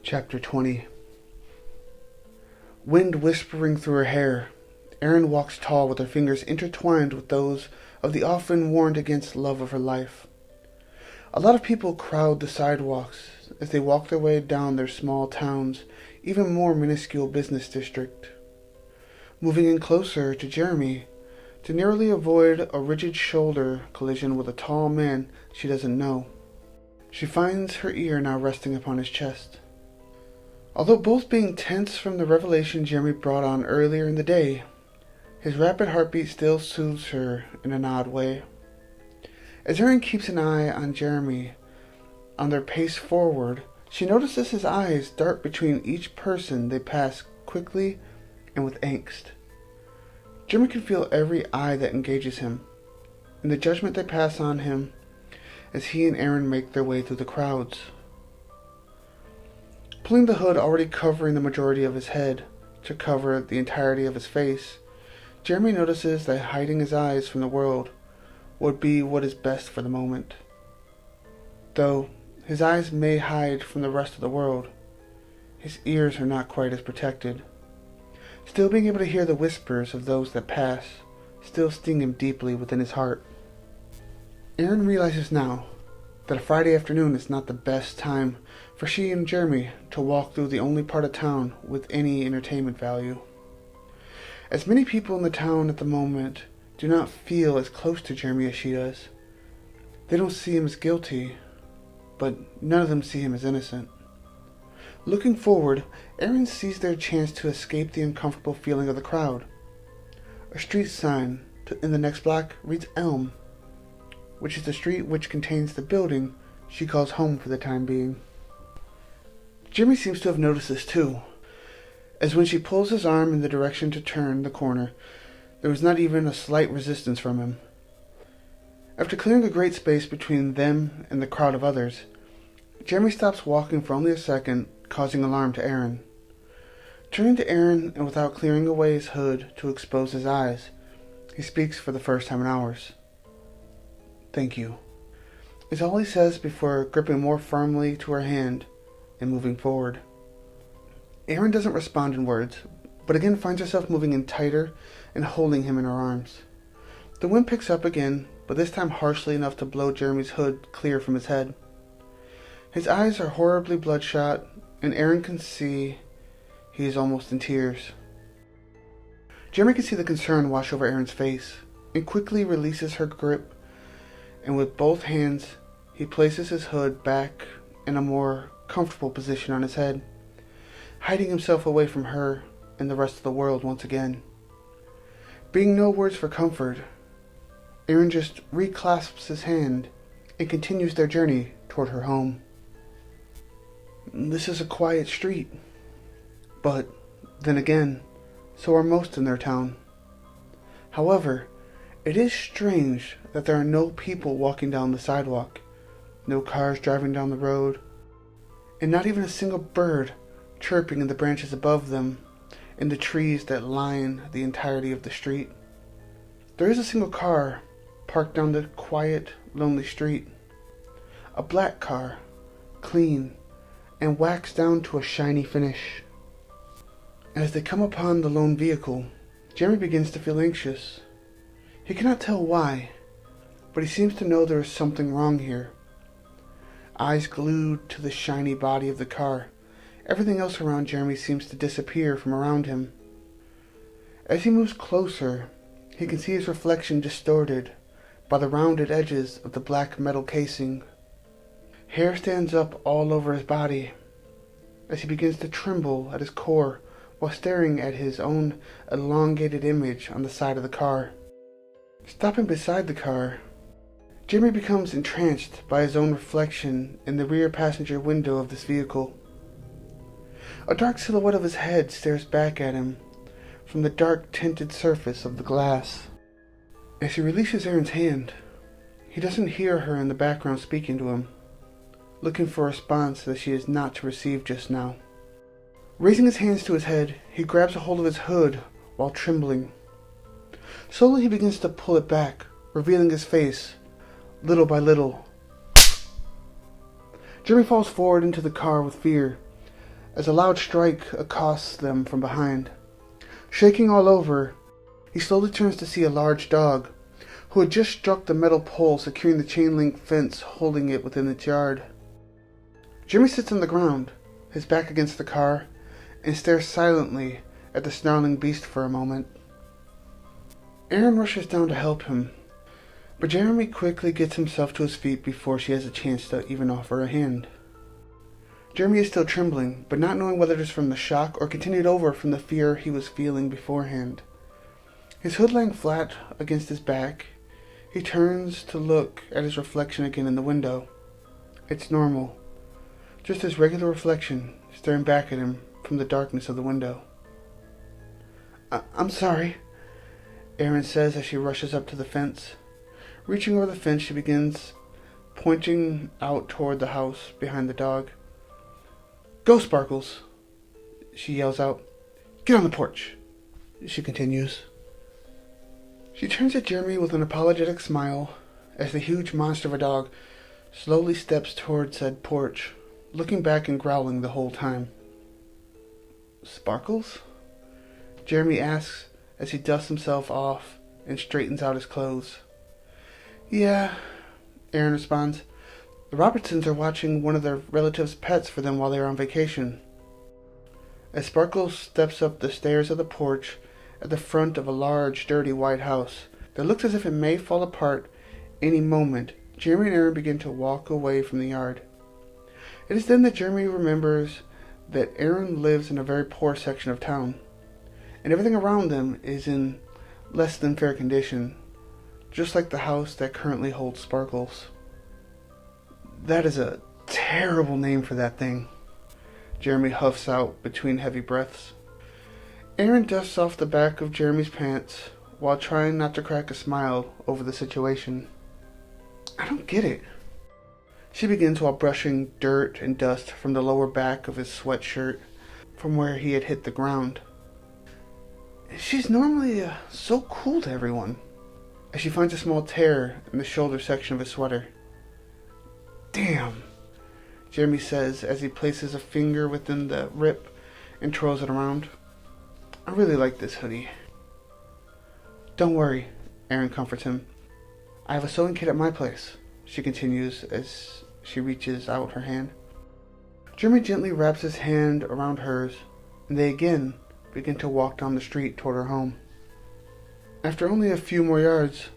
Chapter 20. Wind whispering through her hair, Erin walks tall with her fingers intertwined with those of the often warned against love of her life. A lot of people crowd the sidewalks as they walk their way down their small town's even more minuscule business district. Moving in closer to Jeremy to narrowly avoid a rigid shoulder collision with a tall man she doesn't know. She finds her ear now resting upon his chest. Although both being tense from the revelation Jeremy brought on earlier in the day, his rapid heartbeat still soothes her in an odd way. As Erin keeps an eye on Jeremy on their pace forward, she notices his eyes dart between each person they pass quickly and with angst. Jeremy can feel every eye that engages him, and the judgment they pass on him as he and Erin make their way through the crowds. Pulling the hood already covering the majority of his head to cover the entirety of his face, Jeremy notices that hiding his eyes from the world would be what is best for the moment. Though his eyes may hide from the rest of the world, his ears are not quite as protected. Still being able to hear the whispers of those that pass still sting him deeply within his heart. Erin realizes now that a Friday afternoon is not the best time for she and Jeremy to walk through the only part of town with any entertainment value. As many people in the town at the moment do not feel as close to Jeremy as she does. They don't see him as guilty, but none of them see him as innocent. Looking forward, Erin sees their chance to escape the uncomfortable feeling of the crowd. A street sign in the next block reads Elm, which is the street which contains the building she calls home for the time being. Jeremy seems to have noticed this too, as when she pulls his arm in the direction to turn the corner, there was not even a slight resistance from him. After clearing a great space between them and the crowd of others, Jeremy stops walking for only a second, causing alarm to Erin. Turning to Erin and without clearing away his hood to expose his eyes, he speaks for the first time in hours. "Thank you," is all he says before gripping more firmly to her hand and moving forward. Erin doesn't respond in words, but again finds herself moving in tighter and holding him in her arms. The wind picks up again, but this time harshly enough to blow Jeremy's hood clear from his head. His eyes are horribly bloodshot, and Erin can see he is almost in tears. Jeremy can see the concern wash over Erin's face, and quickly releases her grip, and with both hands he places his hood back in a more comfortable position on his head, hiding himself away from her and the rest of the world once again. Being no words for comfort, Erin just reclasps his hand and continues their journey toward her home. This is a quiet street, but then again, so are most in their town. However, it is strange that there are no people walking down the sidewalk, no cars driving down the road, and not even a single bird chirping in the branches above them and the trees that line the entirety of the street. There is a single car parked down the quiet, lonely street. A black car, clean, and waxed down to a shiny finish. As they come upon the lone vehicle, Jeremy begins to feel anxious. He cannot tell why, but he seems to know there is something wrong here. Eyes glued to the shiny body of the car, everything else around Jeremy seems to disappear from around him. As he moves closer, he can see his reflection distorted by the rounded edges of the black metal casing. Hair stands up all over his body as he begins to tremble at his core while staring at his own elongated image on the side of the car. Stopping beside the car, Jeremy becomes entranced by his own reflection in the rear passenger window of this vehicle. A dark silhouette of his head stares back at him from the dark tinted surface of the glass. As he releases Erin's hand, he doesn't hear her in the background speaking to him, looking for a response that she is not to receive just now. Raising his hands to his head, he grabs a hold of his hood while trembling. Slowly he begins to pull it back, revealing his face, little by little. Jeremy falls forward into the car with fear, as a loud strike accosts them from behind. Shaking all over, he slowly turns to see a large dog, who had just struck the metal pole securing the chain-link fence holding it within its yard. Jeremy sits on the ground, his back against the car, and stares silently at the snarling beast for a moment. Erin rushes down to help him, but Jeremy quickly gets himself to his feet before she has a chance to even offer a hand. Jeremy is still trembling, but not knowing whether it is from the shock or continued over from the fear he was feeling beforehand. His hood lying flat against his back, he turns to look at his reflection again in the window. It's normal, just his regular reflection staring back at him from the darkness of the window. I'm sorry, Erin says as she rushes up to the fence. Reaching over the fence, she begins pointing out toward the house behind the dog. Go, Sparkles, she yells out. Get on the porch, she continues. She turns at Jeremy with an apologetic smile as the huge monster of a dog slowly steps toward said porch, looking back and growling the whole time. Sparkles? Jeremy asks as he dusts himself off and straightens out his clothes. Yeah, Erin responds. The Robertsons are watching one of their relatives' pets for them while they are on vacation. As Sparkles steps up the stairs of the porch at the front of a large, dirty white house that looks as if it may fall apart any moment, Jeremy and Erin begin to walk away from the yard. It is then that Jeremy remembers that Erin lives in a very poor section of town, and everything around them is in less than fair condition, just like the house that currently holds Sparkles. That is a terrible name for that thing, Jeremy huffs out between heavy breaths. Erin dusts off the back of Jeremy's pants while trying not to crack a smile over the situation. I don't get it. She begins while brushing dirt and dust from the lower back of his sweatshirt from where he had hit the ground. She's normally so cool to everyone, as she finds a small tear in the shoulder section of his sweater. Damn, Jeremy says as he places a finger within the rip and twirls it around. I really like this hoodie. Don't worry, Erin comforts him. I have a sewing kit at my place, she continues as she reaches out her hand. Jeremy gently wraps his hand around hers, and they again begin to walk down the street toward her home. After only a few more yards,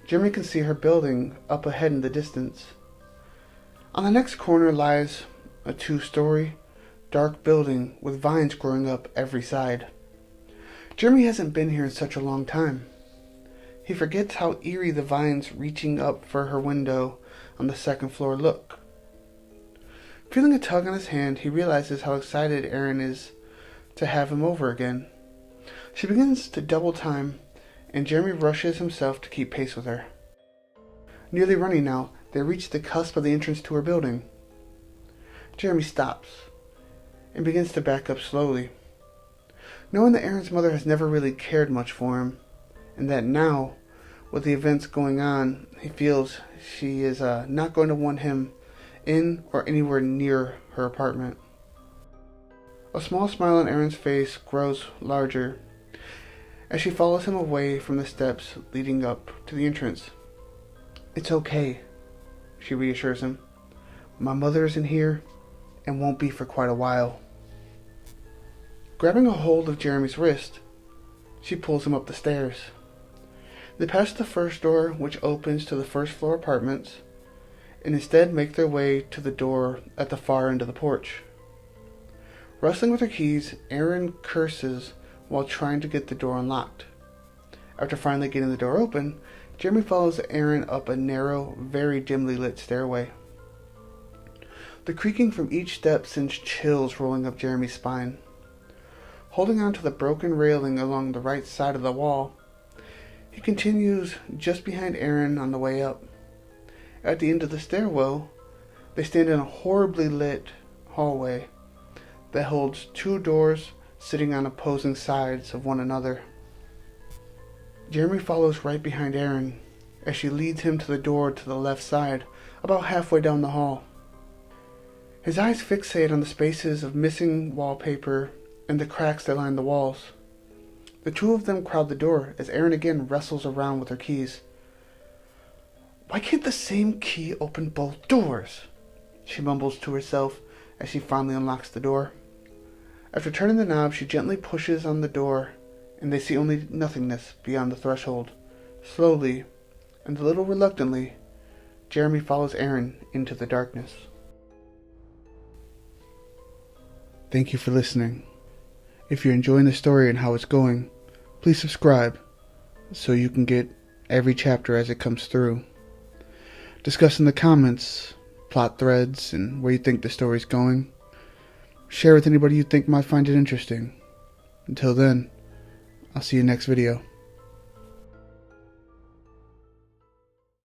Jeremy can see her building up ahead in the distance. On the next corner lies a 2-story, dark building with vines growing up every side. Jeremy hasn't been here in such a long time. He forgets how eerie the vines reaching up for her window on the second floor look. Feeling a tug on his hand, he realizes how excited Erin is to have him over again. She begins to double time, and Jeremy rushes himself to keep pace with her. Nearly running now, they reach the cusp of the entrance to her building. Jeremy stops and begins to back up slowly. Knowing that Erin's mother has never really cared much for him, and that now, with the events going on, he feels she is not going to want him in or anywhere near her apartment. A small smile on Erin's face grows larger as she follows him away from the steps leading up to the entrance. It's okay, she reassures him. My mother isn't here and won't be for quite a while. Grabbing a hold of Jeremy's wrist, she pulls him up the stairs. They pass the first door, which opens to the first floor apartments, and instead make their way to the door at the far end of the porch. Wrestling with her keys, Erin curses while trying to get the door unlocked. After finally getting the door open, Jeremy follows Erin up a narrow, very dimly lit stairway. The creaking from each step sends chills rolling up Jeremy's spine. Holding on to the broken railing along the right side of the wall, he continues just behind Erin on the way up. At the end of the stairwell, they stand in a horribly lit hallway that holds 2 doors sitting on opposing sides of one another. Jeremy follows right behind Erin as she leads him to the door to the left side, about halfway down the hall. His eyes fixate on the spaces of missing wallpaper and the cracks that line the walls. The two of them crowd the door as Erin again wrestles around with her keys. Why can't the same key open both doors? She mumbles to herself as she finally unlocks the door. After turning the knob, she gently pushes on the door, and they see only nothingness beyond the threshold. Slowly, and a little reluctantly, Jeremy follows Erin into the darkness. Thank you for listening. If you're enjoying the story and how it's going, please subscribe so you can get every chapter as it comes through. Discuss in the comments, plot threads, and where you think the story's going. Share with anybody you think might find it interesting. Until then, I'll see you next video.